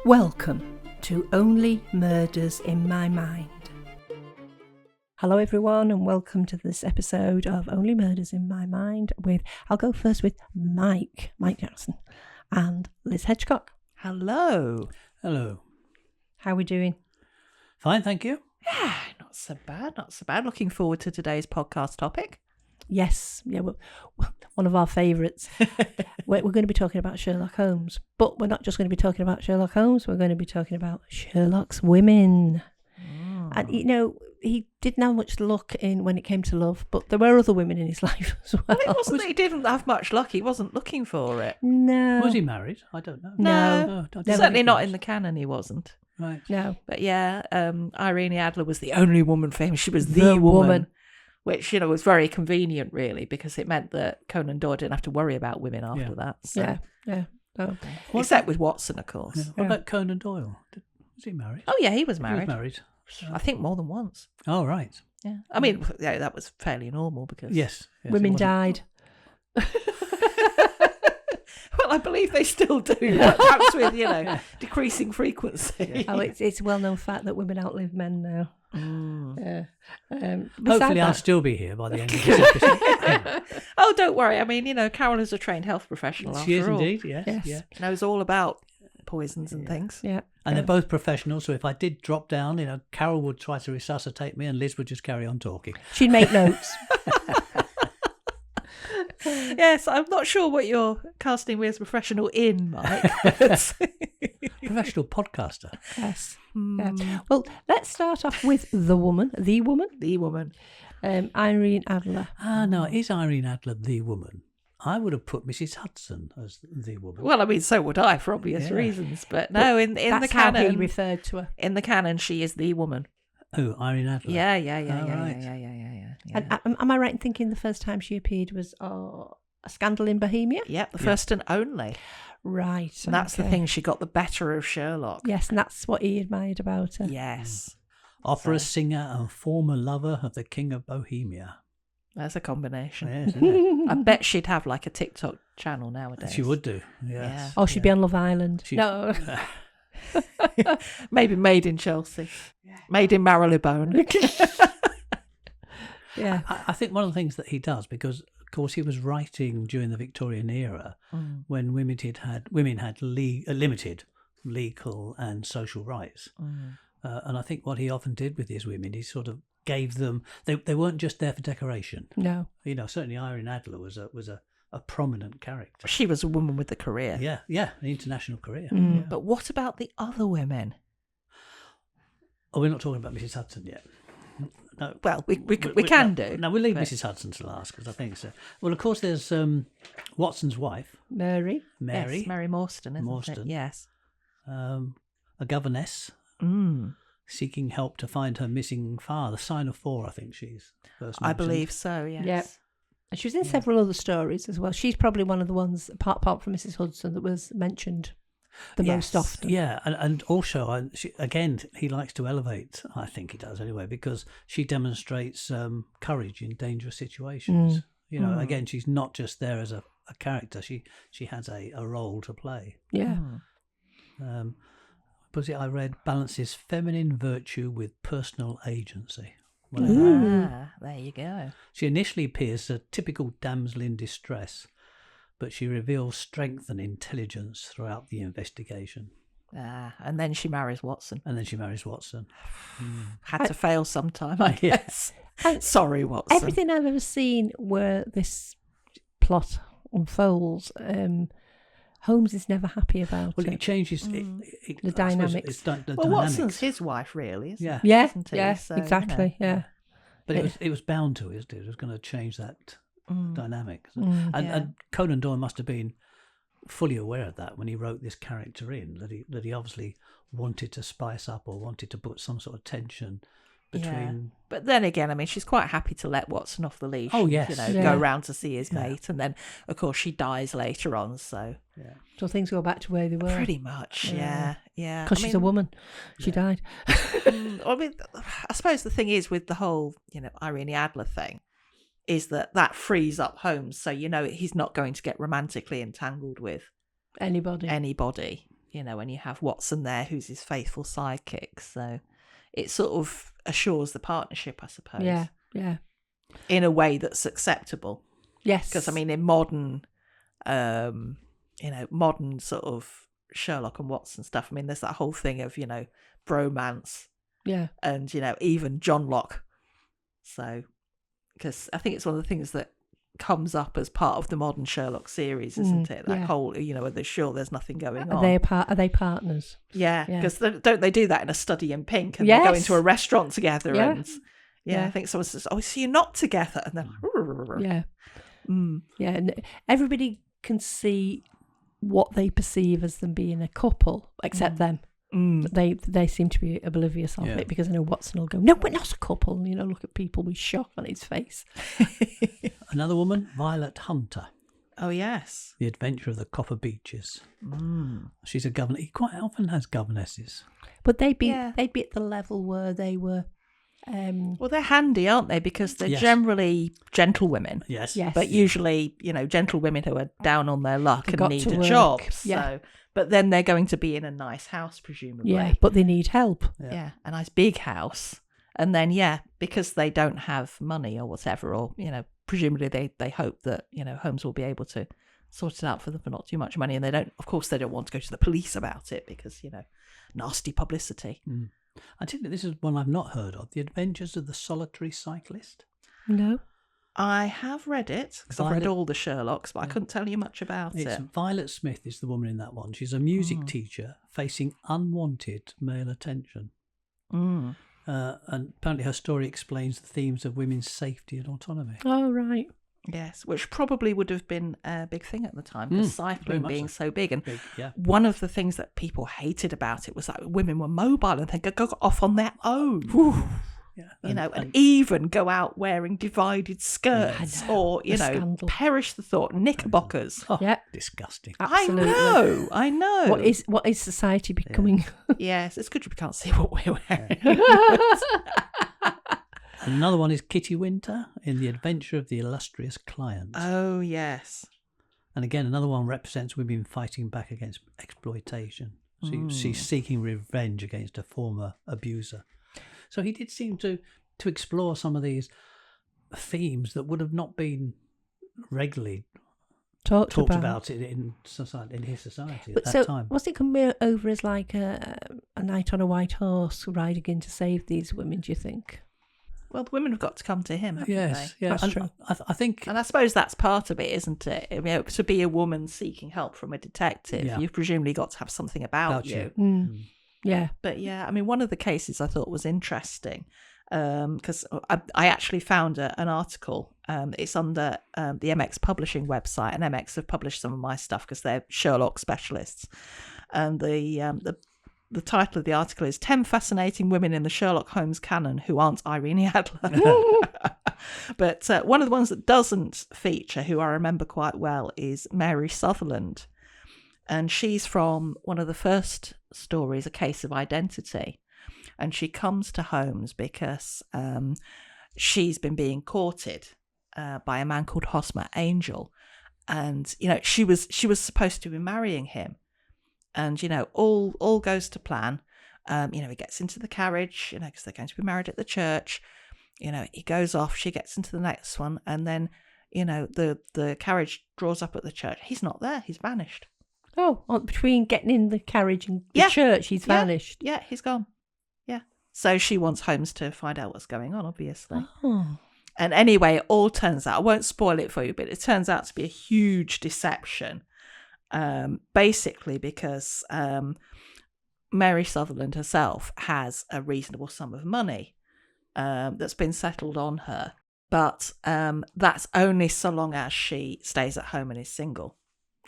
Welcome to Only Murders in My Mind. Hello everyone and welcome to this episode of Only Murders in My Mind I'll go first with Mike Jackson and Liz Hedgecock. Hello. Hello. How are we doing? Fine, thank you. Yeah, not so bad. Looking forward to today's podcast topic. Yes, yeah, well, one of our favourites. We're going to be talking about Sherlock Holmes, but we're not just going to be talking about Sherlock Holmes, we're going to be talking about Sherlock's women. And, you know, he didn't have much luck when it came to love, but there were other women in his life as well. Well, it wasn't that he didn't have much luck, he wasn't looking for it. No. Was he married? I don't know. No, I don't certainly think not he in the was. canon he wasn't. Right. No. But yeah, Irene Adler was the only woman for him. She was the woman. Which, you know, was very convenient, really, because it meant that Conan Doyle didn't have to worry about women after that. So. Yeah. Oh. Except with Watson, of course. Yeah. What about Conan Doyle? Was he married? Oh, yeah, he was He married. was married. I think more than once. Oh, right. Yeah. I mean, yeah, that was fairly normal because... Yes. Women it wasn't- died. Well, I believe they still do, but perhaps with, you know, decreasing frequency. Oh, it's a well-known fact that women outlive men now. Hopefully I'll still be here by the end of this episode. Oh, don't worry. I mean, you know, Carol is a trained health professional after She is all. indeed, yes. Yes. Yeah. Knows all about poisons and things. Yeah. And they're both professionals, so if I did drop down, you know, Carol would try to resuscitate me and Liz would just carry on talking. She'd make notes. Yes, I'm not sure what you're casting me as professional in, Mike. Professional podcaster. Yes. Yeah. Well, let's start off with the woman. The woman. Irene Adler. No, is Irene Adler the woman? I would have put Mrs Hudson as the woman. Well, I mean, so would I for obvious reasons. But no, in the That's how he canon, referred to her. in the canon, she is the woman. Who, Irene Adler? Yeah. right. And am I right in thinking the first time she appeared was A Scandal in Bohemia? Yep, the first and only. Right. And that's the okay. thing, she got the better of Sherlock. Yes, and that's what he admired about her. Yes. Opera singer and former lover of the King of Bohemia. That's a combination. Yes, isn't it? I bet she'd have like a TikTok channel nowadays. She would do, yes. Yeah. Oh, she'd be on Love Island. She- No. Maybe made in Chelsea. Made in Marylebone. Yeah. I think one of the things that he does, because of course he was writing during the Victorian era when women had limited legal and social rights. And I think what he often did with his women, he sort of gave them, they weren't just there for decoration. No. You know, certainly Irene Adler was a prominent character. She was a woman with a career. Yeah, an international career. Mm. Yeah. But what about the other women? Oh, we're not talking about Mrs Hudson yet. No. Well, we can do. No, we'll leave but- Mrs Hudson to last because I think so. Well, of course, there's Watson's wife, Mary. Mary, Yes, Mary Morstan, isn't it? Morstan. Yes. a governess seeking help to find her missing father. Sign of 4, I think she's first I mentioned. believe so, yes. Yeah. And she was in several other stories as well. She's probably one of the ones, apart from Mrs Hudson, that was mentioned the most often. Yeah, and also, he likes to elevate, I think he does anyway, because she demonstrates courage in dangerous situations. You know, again, she's not just there as a character, she has a role to play. Yeah. But I read balances feminine virtue with personal agency. There you go. She initially appears a typical damsel in distress, but she reveals strength and intelligence throughout the investigation. And then she marries Watson. And then she marries Watson. Had to fail sometime, I guess. Sorry, Watson. Everything I've ever seen where this plot unfolds, Holmes is never happy about Well, it. it changes The I suppose dynamics. It's the Well, dynamics. Watson's his wife, really, isn't Yeah. it? Yeah, Isn't he? yeah, So, you know. exactly, yeah. But it was bound to, isn't it? It was going to change that dynamic. And Conan Doyle must have been fully aware of that when he wrote this character in, that he obviously wanted to spice up or wanted to put some sort of tension between... But then again, I mean, she's quite happy to let Watson off the leash. Oh, yes. You know, Yeah. go round to see his mate. And then, of course, she dies later on. So So things go back to where they were. pretty much, yeah. Because she's a woman. She died. I mean, I suppose the thing is with the whole, you know, Irene Adler thing, is that frees up Holmes. So, you know, he's not going to get romantically entangled with Anybody. you know, and you have Watson there, who's his faithful sidekick. So it sort of assures the partnership, I suppose. Yeah. In a way that's acceptable. Yes. Because, I mean, in modern, modern sort of Sherlock and Watson stuff, I mean, there's that whole thing of, you know, bromance. Yeah. And, you know, even John Locke. So, because I think it's one of the things that comes up as part of the modern Sherlock series, isn't it? That whole, you know, they're sure there's nothing going on. Are they partners? Yeah, because don't they do that in A Study in Pink? And they go into a restaurant together and... Yeah, I think someone says, "Oh, so you're not together," and then yeah, and everybody can see what they perceive as them being a couple, except them. They seem to be oblivious of it, because I know Watson will go, "No, we're not a couple." And, you know, look at people with shock on his face. Another woman, Violet Hunter. Oh yes, The Adventure of the Copper Beeches. She's a governess. He quite often has governesses, but they'd be at the level where they were. Well, they're handy, aren't they? Because they're generally gentlewomen. Yes. But usually, you know, gentlewomen who are down on their luck and need a work. job. Yeah. So, but then they're going to be in a nice house, presumably. Yeah, but they need help. Yeah, a nice big house. And then, because they don't have money or whatever, or, you know, presumably they hope that, you know, Holmes will be able to sort it out for them for not too much money. And they don't want to go to the police about it because, you know, nasty publicity. I think that this is one I've not heard of. The Adventures of the Solitary Cyclist. No. I have read it, because I've read all the Sherlocks, but I couldn't tell you much about it. Violet Smith is the woman in that one. She's a music teacher facing unwanted male attention. And apparently her story explains the themes of women's safety and autonomy. Oh, right. Yes, which probably would have been a big thing at the time, because cycling being so big. And one of the things that people hated about it was that women were mobile and they could go off on their own. You know, and even go out wearing divided skirts or, you know, scandal. Perish the thought, knickerbockers. Disgusting. Absolutely. I know. What is society becoming? Yes, it's good you can't see what we're wearing. And another one is Kitty Winter in The Adventure of the Illustrious Client. Oh, yes. And again, another one represents women fighting back against exploitation. She's seeking revenge against a former abuser. So he did seem to explore some of these themes that would have not been regularly talked about it in society, in his society at that time. Was it coming over as like a knight on a white horse riding in to save these women, do you think? Well, the women have got to come to him, haven't they? Yes, that's true. I think... And I suppose that's part of it, isn't it? I mean, to be a woman seeking help from a detective, you've presumably got to have something about you. Yeah. But I mean, one of the cases I thought was interesting, because I actually found an article. It's on the MX Publishing website, and MX have published some of my stuff because they're Sherlock specialists. And the title of the article is 10 Fascinating Women in the Sherlock Holmes Canon Who Aren't Irene Adler. But one of the ones that doesn't feature, who I remember quite well, is Mary Sutherland. And she's from one of the first stories, A Case of Identity. And she comes to Holmes because she's been being courted by a man called Hosmer Angel. And, you know, she was supposed to be marrying him. And, you know, all goes to plan. You know, he gets into the carriage, you know, because they're going to be married at the church. You know, he goes off, she gets into the next one. And then, you know, the carriage draws up at the church. He's not there. He's vanished. Oh, between getting in the carriage and the church, he's vanished. Yeah, he's gone. Yeah. So she wants Holmes to find out what's going on, obviously. Oh. And anyway, it all turns out, I won't spoil it for you, but it turns out to be a huge deception. Basically because Mary Sutherland herself has a reasonable sum of money that's been settled on her. But that's only so long as she stays at home and is single.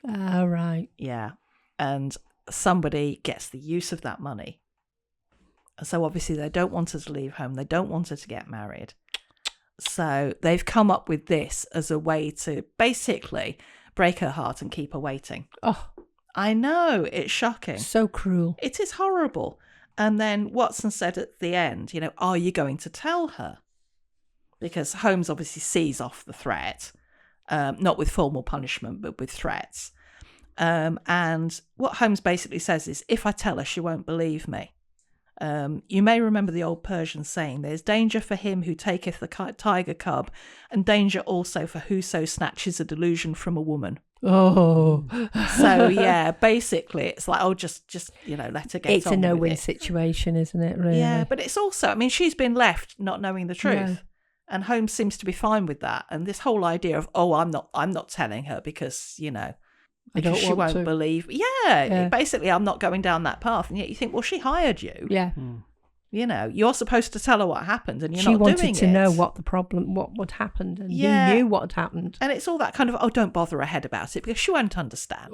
Right. Yeah. And somebody gets the use of that money. So obviously they don't want her to leave home. They don't want her to get married. So they've come up with this as a way to basically break her heart and keep her waiting. Oh, I know, it's shocking. So cruel. It is horrible. And then Watson said at the end, you know, are you going to tell her? Because Holmes obviously sees off the threat, not with formal punishment, but with threats. And what Holmes basically says is, if I tell her, she won't believe me. You may remember the old Persian saying, there's danger for him who taketh the tiger cub, and danger also for whoso snatches a delusion from a woman. Oh. So, yeah, basically, it's like, just let her get It's on a with no-win it. situation, isn't it, really? Yeah, but it's also, I mean, she's been left not knowing the truth. No. And Holmes seems to be fine with that. And this whole idea of, I'm not telling her because, I don't because she want won't to. believe. Yeah, basically, I'm not going down that path. And yet you think, well, she hired you. Yeah. You're supposed to tell her what happened, and you're She not doing it. wanted to know what the problem, what happened, and Yeah. who knew what had happened. And it's all that kind of, don't bother her head about it because she won't understand.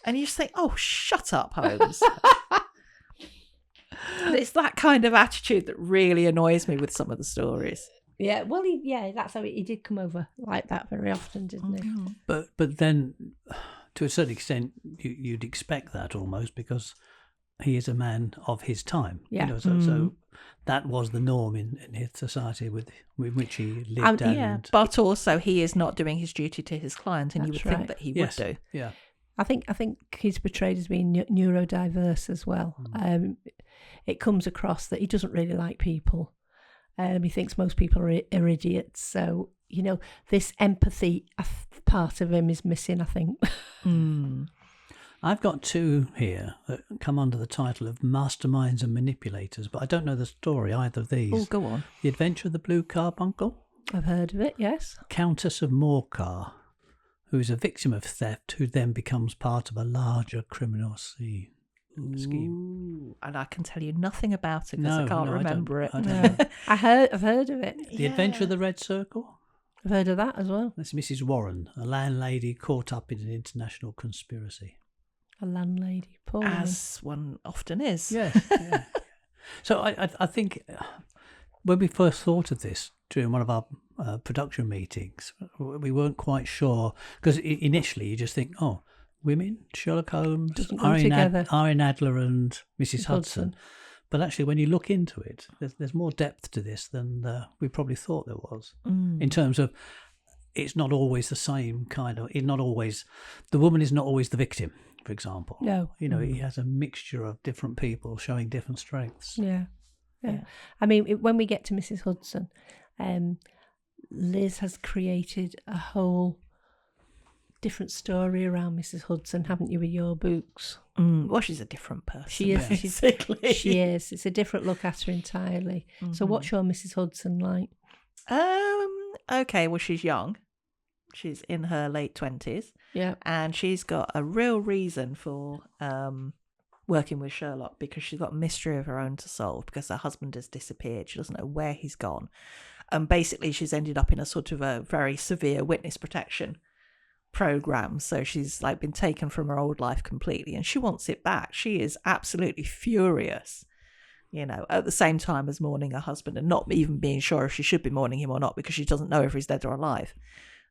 And you just think, shut up, Holmes. And it's that kind of attitude that really annoys me with some of the stories. Yeah, well, that's how he did come over like that very often, didn't he? But then, to a certain extent, you'd expect that almost because he is a man of his time. Yeah. So that was the norm in his society with which he lived. But also he is not doing his duty to his client, and you would That's think right. that he would do. Yeah. I think he's portrayed as being neurodiverse as well. It comes across that he doesn't really like people. He thinks most people are idiots. So, this empathy part of him is missing, I think. I've got two here that come under the title of Masterminds and Manipulators, but I don't know the story either of these. Oh, go on. The Adventure of the Blue Carbuncle. I've heard of it, yes. Countess of Morcar, who is a victim of theft, who then becomes part of a larger criminal scheme. Ooh, and I can tell you nothing about it because I can't remember it. I don't know. I've heard of it. The Adventure of the Red Circle. I've heard of that as well. That's Mrs Warren, a landlady caught up in an international conspiracy. A landlady, poor woman. As one often is. Yes. Yeah. So I think when we first thought of this during one of our production meetings, we weren't quite sure because initially you just think, women, Sherlock Holmes, Doesn't go together. Irene Adler and Mrs Hudson. But actually, when you look into it, there's more depth to this than we probably thought there was. In terms of, it's not always the same kind of. It's not always the woman is not always the victim. For example, No. He has a mixture of different people showing different strengths. Yeah. I mean, when we get to Mrs Hudson, Liz has created a whole different story around Mrs Hudson, haven't you, with your books? Well, she's a different person. She is. Basically. She is. It's a different look at her entirely. So what's your Mrs Hudson like? Okay, well, she's young. She's in her late 20s. Yeah. And she's got a real reason for working with Sherlock because she's got a mystery of her own to solve because her husband has disappeared. She doesn't know where he's gone. And basically she's ended up in a sort of a very severe witness protection program. So she's like been taken from her old life completely and she wants it back. She is absolutely furious, you know, at the same time as mourning her husband and not even being sure if she should be mourning him or not because she doesn't know if he's dead or alive.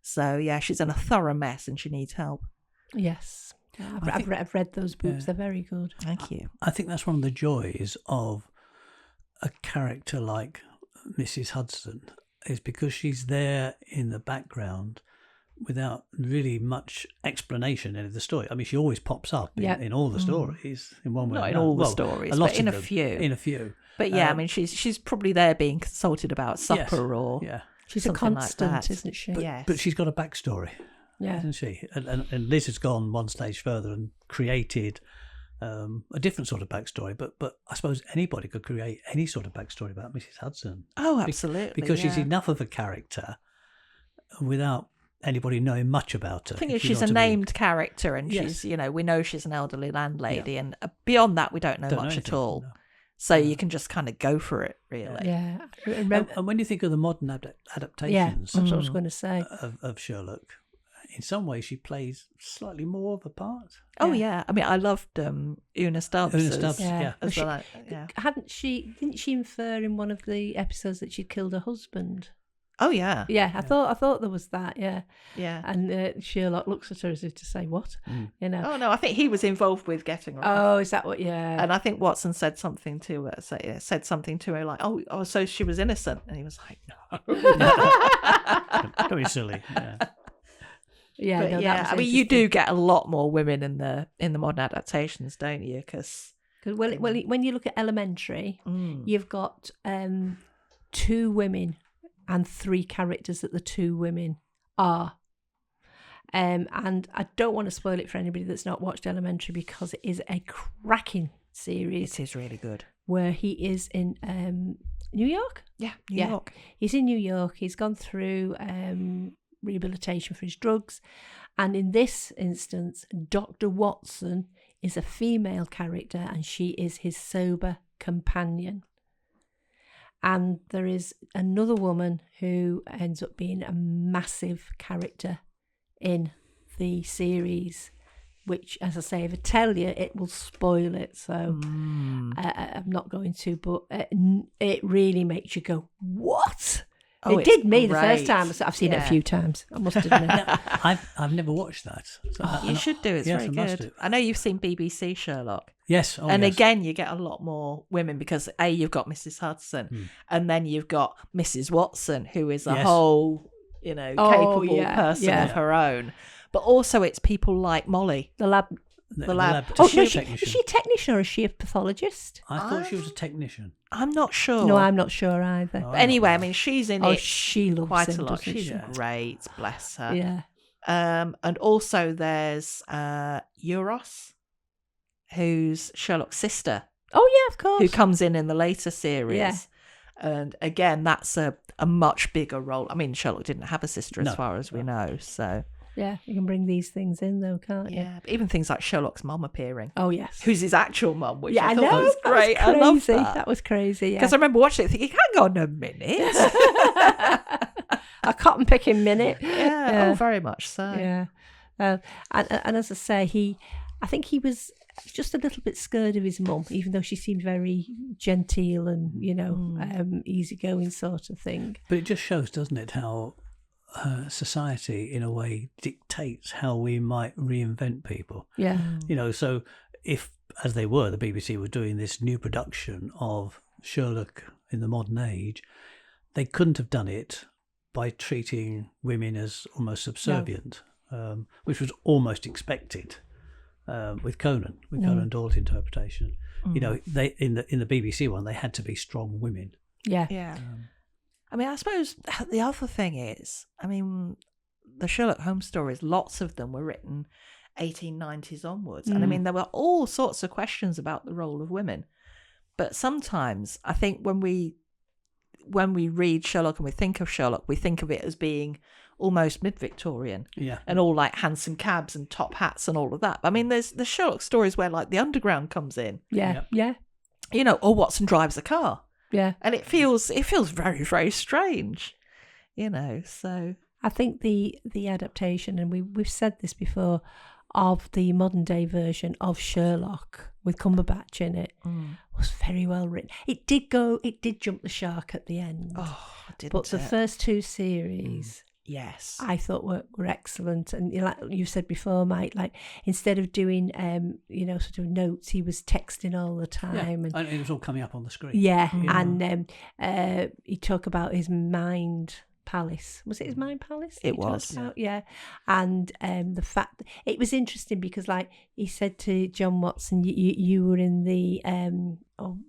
So yeah, she's in a thorough mess and she needs help. Yes. I've read those books. They're very good. Thank you. I think that's one of the joys of a character like Mrs. Hudson is because she's there in the background without really much explanation in the story. I mean, she always pops up in all the stories in one way. Not in all the stories, but in a few. In a few. But yeah, I mean, she's probably there being consulted about supper or she's a something constant, like that. isn't she? Yes. But she's got a backstory. Yeah. Isn't she? And Liz has gone one stage further and created a different sort of backstory. But I suppose anybody could create any sort of backstory about Mrs. Hudson. Oh, absolutely. Because she's enough of a character without anybody knowing much about her. The thing is, she's a named character and she's, you know, we know she's an elderly landlady and beyond that we don't know much at all. No. So you can just kind of go for it, really. Yeah. And when you think of the modern adaptations that's what I was going to say. Of Sherlock, in some ways she plays slightly more of a part. Oh yeah, I mean I loved Una Stubbs. Didn't she infer in one of the episodes that she'd killed her husband? Oh yeah. Yeah, I thought there was that. Yeah. And Sherlock looks at her as if to say what, you know. Oh no, I think he was involved with getting her. Oh, is that what? Yeah. And I think Watson said something to her, like, oh, so she was innocent, and he was like, no. Don't be silly. Yeah. Yeah, But no, yeah, that was I mean, you interesting. do get a lot more women in the modern adaptations, don't you? Because 'Cause when you look at Elementary, you've got 2 women and 3 characters that the 2 women are. And I don't want to spoil it for anybody that's not watched Elementary because it is a cracking series it is really good. where he is in New York. Yeah, New York. He's in New York. He's gone through rehabilitation for his drugs. And in this instance, Dr. Watson is a female character and she is his sober companion. And there is another woman who ends up being a massive character in the series, which, as I say, if I tell you, it will spoil it. So I'm not going to, but it really makes you go, what? Oh, it did me it's the first great. time. I've seen it a Yeah. few times, I must admit. I've never watched that. So You should do. It's yes, very I must good. do. I know you've seen BBC Sherlock. Yes. Oh, And yes. again, you get a lot more women because you've got Mrs Hudson, and then you've got Mrs Watson, who is a Yes. whole, capable yeah, person yeah. of her own. But also, it's people like Molly. The lab. the lab. Oh, no, technician. is she a technician or is she a pathologist? I thought she was a technician. I'm not sure. No, I'm not sure either. Oh, But anyway, I mean, she's in Oh, it she loves quite him, a lot. doesn't She's she? great, bless her. Yeah. And also there's Euros, who's Sherlock's sister, Oh, yeah, of course. who comes in the later series. Yeah. And again, that's a much bigger role. I mean, Sherlock didn't have a sister as No. far as we know. So, Yeah, you can bring these things in, though, can't you? yeah. But even things like Sherlock's mum appearing, Oh, yes. who's his actual mum, which Yeah, I I thought know. was That great. was I love crazy. that. That was crazy, yeah. Because I remember watching it thinking, hang on a minute. A cotton picking minute. Yeah, oh, very much so. Yeah. And as I say, I think he was just a little bit scared of his mum, even though she seemed very genteel and, easygoing sort of thing. But it just shows, doesn't it, how society, in a way, dictates how we might reinvent people. Yeah. So if, as they were, the BBC were doing this new production of Sherlock in the modern age, they couldn't have done it by treating women as almost subservient, which was almost expected with Conan Doyle's interpretation. They in the BBC one, they had to be strong women. Yeah. Yeah. I mean, I suppose the other thing is, the Sherlock Holmes stories, lots of them were written 1890s onwards. And I mean, there were all sorts of questions about the role of women. But sometimes I think when we read Sherlock and we think of Sherlock, we think of it as being almost mid-Victorian. Yeah. And all like handsome cabs and top hats and all of that. I mean, there's the Sherlock stories where like the underground comes in, Yeah. Yep. Yeah. or Watson drives a car. Yeah. And it feels very, very strange, so. I think the adaptation, and we've said this before, of the modern day version of Sherlock with Cumberbatch in it was very well written. It did jump the shark at the end. Oh, didn't but the it? first 2 series Yes. I thought were excellent. And like you said before, Mike, like instead of doing sort of notes, he was texting all the time. And it was all coming up on the screen. Yeah. And he talked about his mind palace. Was it his mind palace? that It he talked was. about? Yeah. And the fact it was interesting because, like, he said to John Watson, you were in the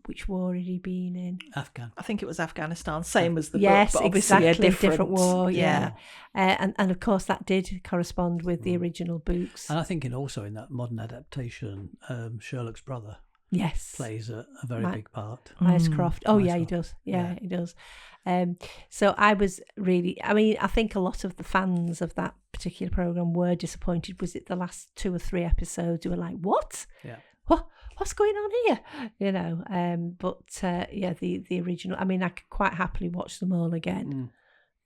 which war had he been in? Afghan. I think it was Afghanistan, same as the Yes, book, but obviously exactly, a different war. Yeah. And of course that did correspond with the original books. And I think also in that modern adaptation, Sherlock's brother Yes. plays a very big part. Mycroft. Oh, yeah, he Mycroft. does. Yeah, he does. So I was really, I think a lot of the fans of that particular programme were disappointed. Was it the last 2 or 3 episodes who were like, what? Yeah. What's going on here? The original, I could quite happily watch them all again.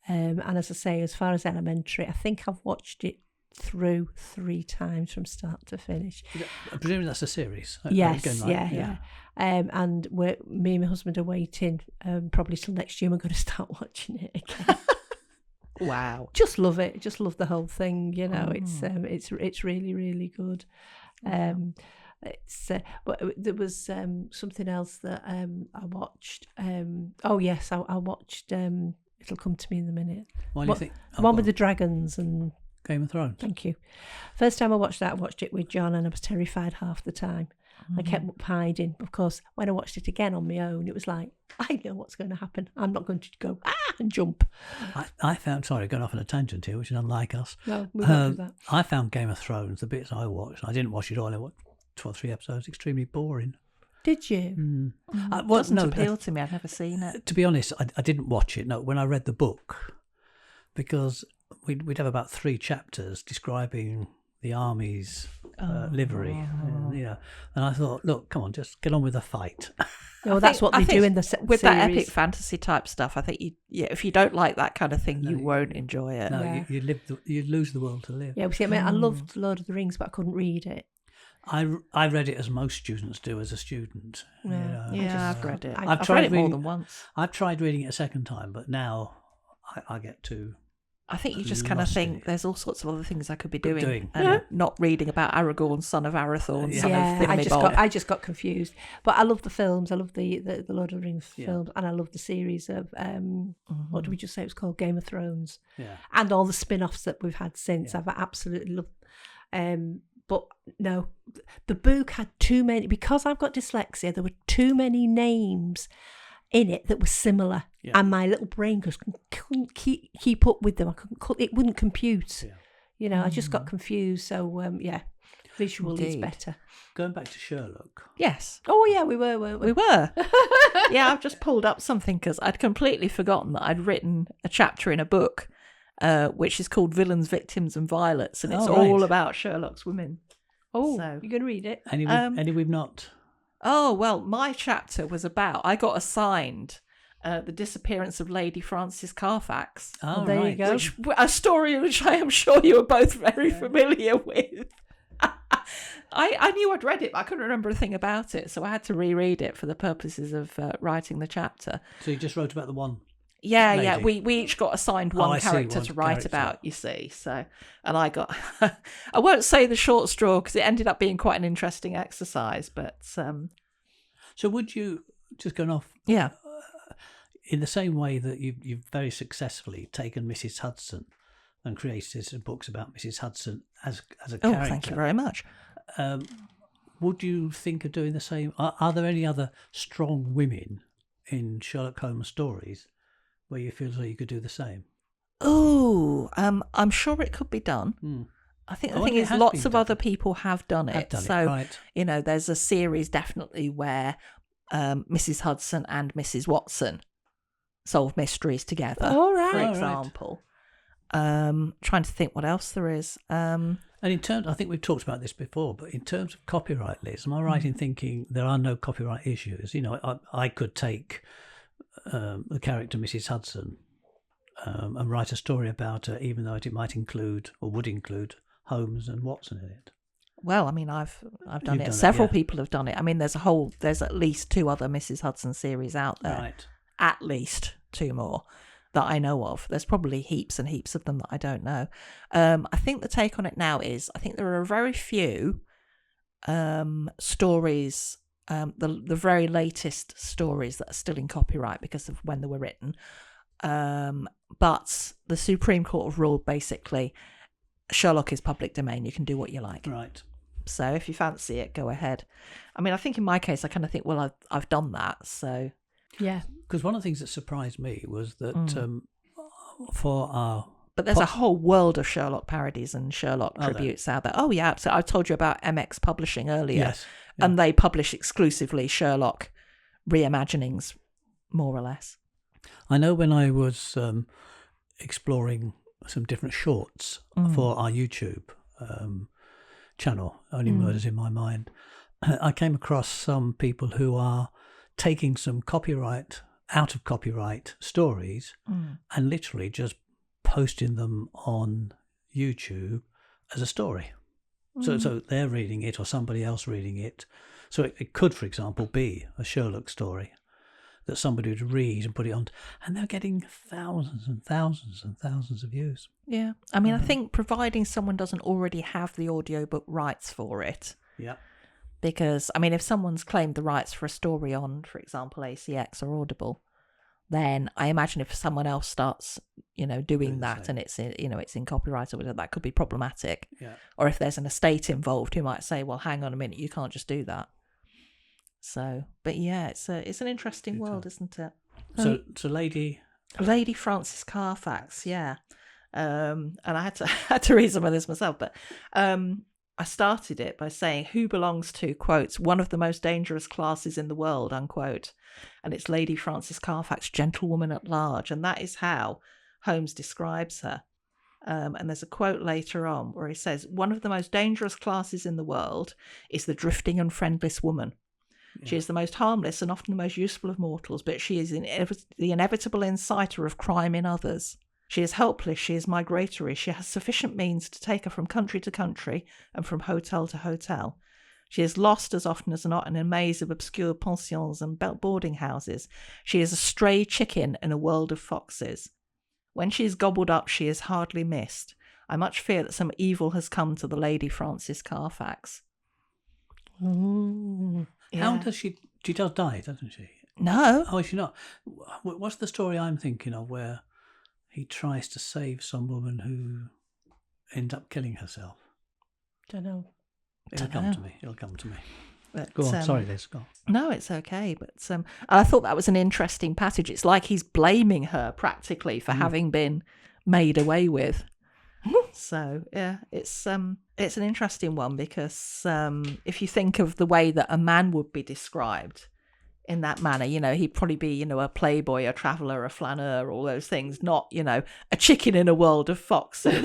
And as I say, as far as Elementary, I think I've watched it through 3 times from start to finish. Presumably that's a series. Yes, Again, right? yeah. And me and my husband are waiting probably till next year. We're going to start watching it again. Wow. Just love it. Just love the whole thing. It's really, really good. But there was something else that I watched. I watched. It'll come to me in a minute. While you think, One with the dragons and Game of Thrones. Thank you. First time I watched it with John, and I was terrified half the time. I kept hiding. Of course, when I watched it again on my own, it was like, I know what's going to happen. I'm not going to go and jump. I found, sorry, going off on a tangent here, which is unlike us. No, we won't do that. I found Game of Thrones, the bits I watched, I didn't watch it all, I watched 2 or 3 episodes, extremely boring. Did you? Doesn't appeal to me. I've never seen it. To be honest, I didn't watch it. No, when I read the book, because we'd have about 3 chapters describing the army's livery, and I thought, look, come on, just get on with the fight. No, that's what they do in the with series. that epic fantasy type stuff. I think if you don't like that kind of thing, you won't enjoy it. No, you lose the world to live. Yeah, see, I loved Lord of the Rings, but I couldn't read it. I read it as most students do as a student. I've read it. I've read it more than once. I've tried reading it a second time, but now I get too. I think you just kind of think there's all sorts of other things I could be doing. Yeah. Not reading about Aragorn, son of Arathorn, son of I just got confused. But I love the films. I love the Lord of the Rings films, and I love the series of what did we just say it was called? Game of Thrones. Yeah. And all the spin-offs that we've had since. I've absolutely loved. But no, the book had too many, because I've got dyslexia, there were too many names in it that were similar, and my little brain just couldn't keep up with them. It wouldn't compute. I just got confused. So visually is better. Going back to Sherlock. Yes. Oh yeah, we were, weren't we? We were. Yeah, I've just pulled up something because I'd completely forgotten that I'd written a chapter in a book, which is called Villains, Victims and Violets, and it's all about Sherlock's women. Oh, so, you're going to read it? Any we've not. Oh, well, my chapter was about, I got assigned the disappearance of Lady Frances Carfax. Oh, there you go. A story which I am sure you are both very familiar with. I knew I'd read it, but I couldn't remember a thing about it, so I had to reread it for the purposes of writing the chapter. So you just wrote about the one? Yeah, lady. yeah. We each got assigned one character to write about, you see. So, and I got, I won't say the short straw because it ended up being quite an interesting exercise, but. So would you, just going off. Yeah. In the same way that you've very successfully taken Mrs Hudson and created some books about Mrs Hudson as a character. Oh, thank you very much. Would you think of doing the same? Are there any other strong women in Sherlock Holmes stories where you feel as though you could do the same? Oh, I'm sure it could be done. I think the thing is lots of other people have done it. There's a series definitely where Mrs Hudson and Mrs Watson solve mysteries together, for example. Trying to think what else there is. And in terms, I think we've talked about this before, but in terms of copyright, Liz, am I right in thinking there are no copyright issues? I could take the character Mrs Hudson and write a story about her, even though it might include or would include Holmes and Watson in it. Well, I mean, I've done it. Several people have done it. I mean, there's at least 2 other Mrs Hudson series out there. Right. At least 2 more that I know of. There's probably heaps and heaps of them that I don't know. I think the take on it now is, I think there are very few stories, the very latest stories that are still in copyright because of when they were written. But the Supreme Court have ruled basically Sherlock is public domain. You can do what you like. Right. So if you fancy it, go ahead. I mean, I think in my case, I kind of think, well, I've done that. So yeah. Because one of the things that surprised me was that for our... But there's a whole world of Sherlock parodies and Sherlock tributes out there. Oh, yeah. So I told you about MX Publishing earlier. Yes. Yeah. And they publish exclusively Sherlock reimaginings, more or less. I know when I was exploring some different shorts for our YouTube channel, Only Murders in My Mind, I came across some people who are taking some out of copyright stories and literally just posting them on YouTube as a story. So they're reading it or somebody else reading it. So it could, for example, be a Sherlock story that somebody would read and put it on, and they're getting thousands and thousands and thousands of views. Yeah. I mean, I think providing someone doesn't already have the audiobook rights for it. Yeah. Because, I mean, if someone's claimed the rights for a story on, for example, ACX or Audible, then I imagine if someone else starts, doing Doing the that same. and it's it's in copyright or whatever, that could be problematic. Yeah. Or if there's an estate involved who might say, well, hang on a minute, you can't just do that. So, but yeah, it's an interesting world, isn't it? So Lady Frances Carfax, yeah. And I had to read some of this myself, but I started it by saying who belongs to, quotes, one of the most dangerous classes in the world, unquote. And it's Lady Frances Carfax, gentlewoman at large. And that is how Holmes describes her. And there's a quote later on where he says, one of the most dangerous classes in the world is the drifting and friendless woman. Yeah. She is the most harmless and often the most useful of mortals, but she is the inevitable inciter of crime in others. She is helpless, she is migratory, she has sufficient means to take her from country to country and from hotel to hotel. She is lost as often as not in a maze of obscure pensions and boarding houses. She is a stray chicken in a world of foxes. When she is gobbled up, she is hardly missed. I much fear that some evil has come to the Lady Frances Carfax. Ooh. How Yeah. does she does die, doesn't she? No. Oh, is she not? What's the story I'm thinking of where he tries to save some woman who ends up killing herself? Don't know. It'll come to me. It'll come to me. But, Go on. Sorry, Liz. Go on. No, it's okay. But I thought that was an interesting passage. It's like he's blaming her practically for having been made away with. So yeah, it's an interesting one because if you think of the way that a man would be described in that manner, he'd probably be a playboy, a traveller, a flaneur, all those things, not a chicken in a world of foxes.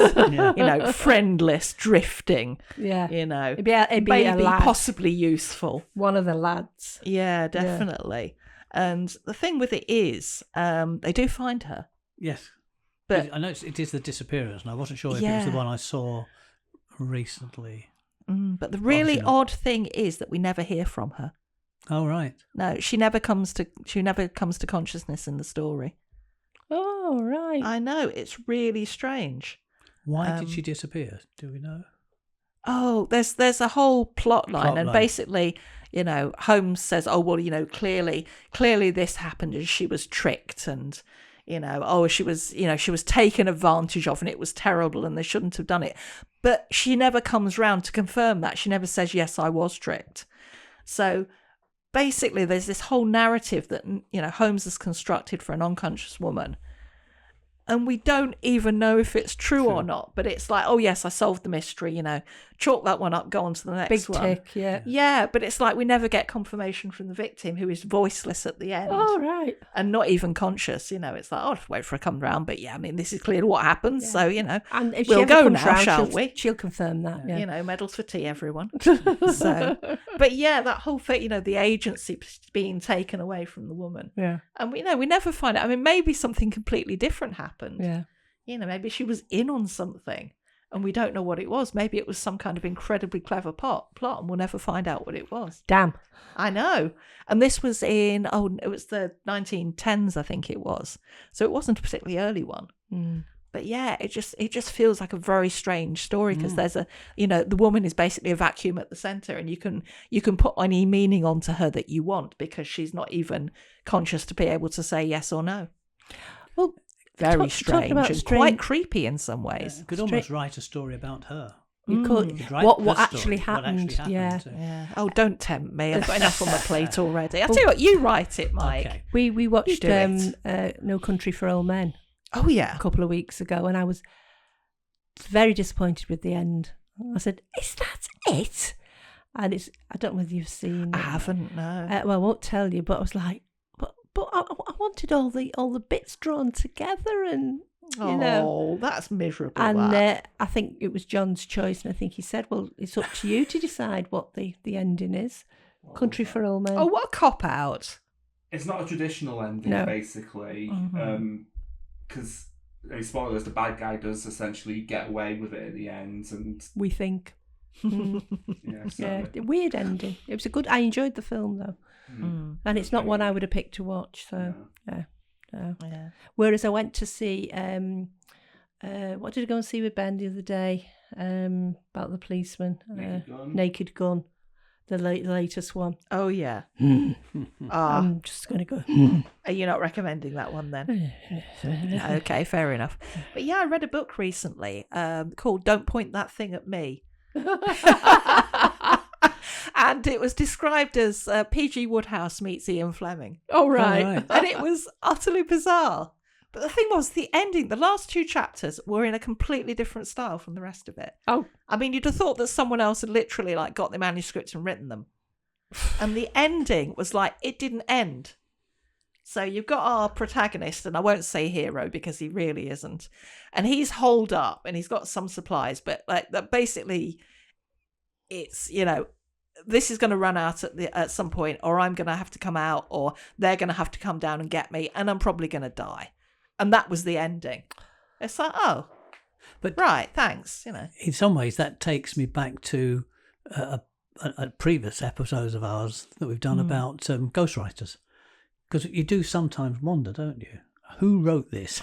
Friendless, drifting. Yeah. It'd be a maybe lad. possibly useful. One of the lads. Yeah, definitely. And the thing with it is, they do find her. Yes. But I know it is the disappearance, and I wasn't sure if it was the one I saw recently. But the really odd thing is that we never hear from her. Oh, right. No, she never comes to consciousness in the story. Oh, right. I know, it's really strange. Why did she disappear? Do we know? Oh, there's a whole plot line, and basically, Holmes says, oh well, clearly this happened and she was tricked, and she was taken advantage of and it was terrible and they shouldn't have done it. But she never comes round to confirm that. She never says, yes, I was tricked. So basically there's this whole narrative that, Holmes has constructed for an unconscious woman. And we don't even know if it's true or not. But it's like, oh, yes, I solved the mystery, chalk that one up, go on to the next Big one. tick, yeah. Yeah, but it's like we never get confirmation from the victim, who is voiceless at the end. Oh, right. And not even conscious, it's like, oh, I'll have to wait for her to come round. But yeah, I mean, this is clearly what happens. Yeah. So, And if we'll she ever go comes now, round, shall we? She'll confirm that. Yeah. Medals for tea, everyone. So, but yeah, that whole thing, the agency being taken away from the woman. Yeah. And we never find out. I mean, maybe something completely different happened. Yeah. Maybe she was in on something and we don't know what it was. Maybe it was some kind of incredibly clever plot and we'll never find out what it was. Damn. I know. And this was it was the 1910s, I think it was. So it wasn't a particularly early one. Mm. But yeah, it just feels like a very strange story because there's the woman is basically a vacuum at the centre and you can put any meaning onto her that you want because she's not even conscious to be able to say yes or no. Well, very strange and quite creepy in some ways. Yeah, you could almost write a story about her. You could. write What her story, actually happened? Yeah. Yeah. Oh, don't tempt me. I've got enough on my plate already. I'll tell you what, you write it, Mike. Okay. We watched do it. No Country for Old Men Oh, yeah. a couple of weeks ago, and I was very disappointed with the end. I said, "Is that it?" And I don't know whether you've seen. I haven't, no. Well, I won't tell you, but I was like, but I wanted all the bits drawn together, and That's miserable. And that. I think it was John's choice, and I think he said, "Well, it's up to you to decide what the ending is." Country for Old Men. Oh, what a cop out! It's not a traditional ending, No. basically, because spoilers, the bad guy does essentially get away with it at the end, and We think. Mm. yeah, so Yeah, weird ending. It was I enjoyed the film though, and it's not one I would have picked to watch. So yeah. Yeah. Whereas I went to see, what did I go and see with Ben the other day? About the policeman, Naked Gun. Naked Gun. the latest one. Oh, yeah. I'm just going to go. Are you not recommending that one then? Okay, fair enough. But yeah, I read a book recently called Don't Point That Thing at Me. And it was described as P.G. Wodehouse meets Ian Fleming. Oh, right. Oh, right. And it was utterly bizarre. But the thing was, the ending, the last 2 chapters were in a completely different style from the rest of it. Oh. I mean, you'd have thought that someone else had literally like got the manuscript and written them. And the ending was like, it didn't end. So you've got our protagonist, and I won't say hero because he really isn't. And he's holed up and he's got some supplies, but like that basically it's, you know, this is going to run out at some point, or I'm going to have to come out, or they're going to have to come down and get me, and I'm probably going to die. And that was the ending. It's like, oh, But right, thanks, you know. in some ways, that takes me back to a previous episodes of ours that we've done about ghostwriters. Because you do sometimes wonder, don't you? Who wrote this?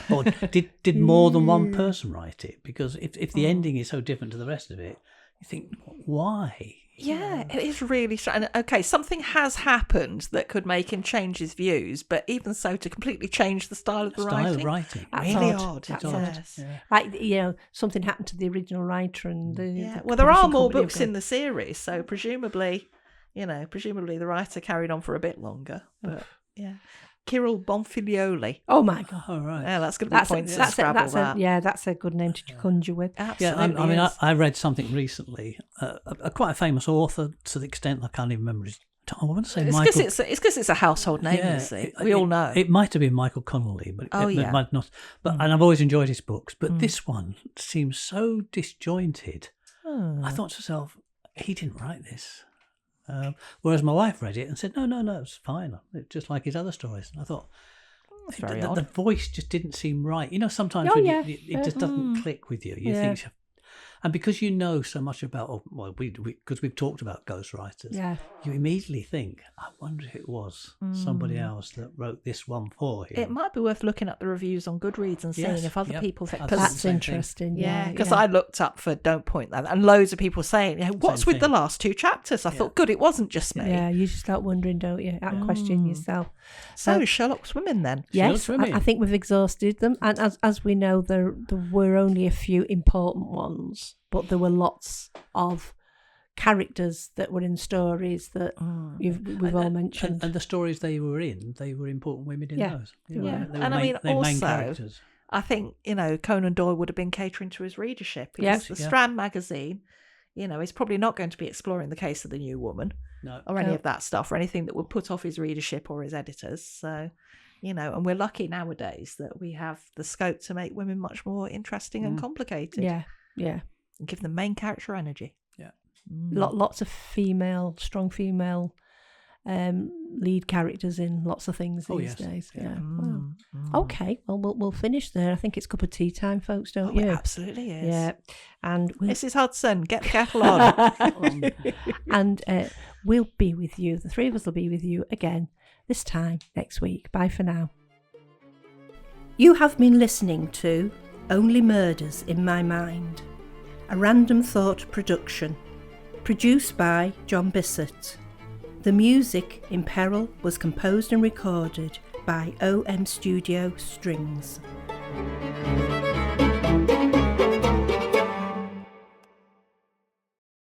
Or did more than one person write it? Because if the ending is so different to the rest of it, you think, why? Yeah, it is really strange. And okay, something has happened that could make him change his views, but even so, to completely change the style of the writing. That's Really odd. odd. That's Yes. Yeah. Like, you know, something happened to the original writer and the... Yeah. the Well, there are publishing more company books have in the series, so presumably the writer carried on for a bit longer. But yeah, Kirill Bonfilioli. Oh my God. Oh, right. Yeah, that's going to be points to Scrabble. That's a good name to conjure with. Absolutely. Yeah, I mean, is. I read something recently, quite a famous author to the extent I can't even remember his. I want to say It's Michael. because it's a household name. Yeah, You see, we all know. It might have been Michael Connolly, but Oh, it yeah. might not. But and I've always enjoyed his books, but this one seems so disjointed. I thought to myself, he didn't write this. Whereas my wife read it and said, no, it's fine. It's just like his other stories. And I thought, That's very the odd. voice just didn't seem right. You know, sometimes Oh, when yeah. it just doesn't click with you. You Yeah. think, and because you know so much about, because we've talked about ghostwriters, Yeah. you immediately think, I wonder if it was somebody else that wrote this one for him. It might be worth looking at the reviews on Goodreads and seeing Yes, if other yep. people think. I've Cause, done the That's same thing. interesting. yeah, because I looked up for Don't Point That, and loads of people saying, what's Same with the thing. last 2 chapters? I thought, good, it wasn't just me. Yeah, you just start wondering, don't you? Question yourself. So Sherlock's Women then. Yes, Swimming. I think we've exhausted them, and as we know, there were only a few important ones, but there were lots of characters that were in stories that we've all mentioned. And the stories they were important women in Yeah. those. Yeah. They were And I mean, they were main also, characters. I think, Conan Doyle would have been catering to his readership. Yes. Because the Yeah. Strand magazine, is probably not going to be exploring the case of the new woman No. or any No. of that stuff, or anything that would put off his readership or his editors. So, and we're lucky nowadays that we have the scope to make women much more interesting and complicated. Yeah, yeah. And give them main character energy. Yeah. Lots of strong female lead characters in lots of things Oh, these yes. days. Yeah. Yeah. Wow. Okay, well, we'll finish there. I think it's cup of tea time, folks, don't It you? absolutely is. Yeah, and Mrs Hudson, get the kettle on. and we'll be with you. The 3 of us will be with you again this time next week. Bye for now. You have been listening to Only Murders in My Mind, a Random Thought production, produced by John Bissett. The music in Peril was composed and recorded by OM Studio Strings.